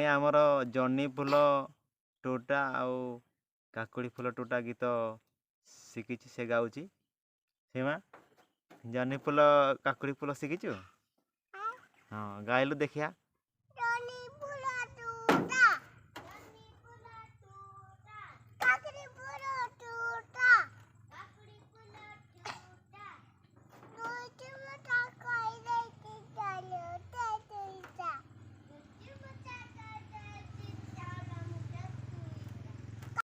ମୁଇଁ ଆମର ଜହ୍ନି ଫୁଲ ଟୋଟା ଆଉ କାକୁଡ଼ି ଫୁଲ ଟୋଟା ଗୀତ ଶିଖିଛି ସେ ଗାଉଛି। ସୀମା ଜହ୍ନି ଫୁଲ କାକୁଡ଼ି ଫୁଲ ଶିଖିଛୁ? ହଁ ଗାଇଲୁ ଦେଖିଆ।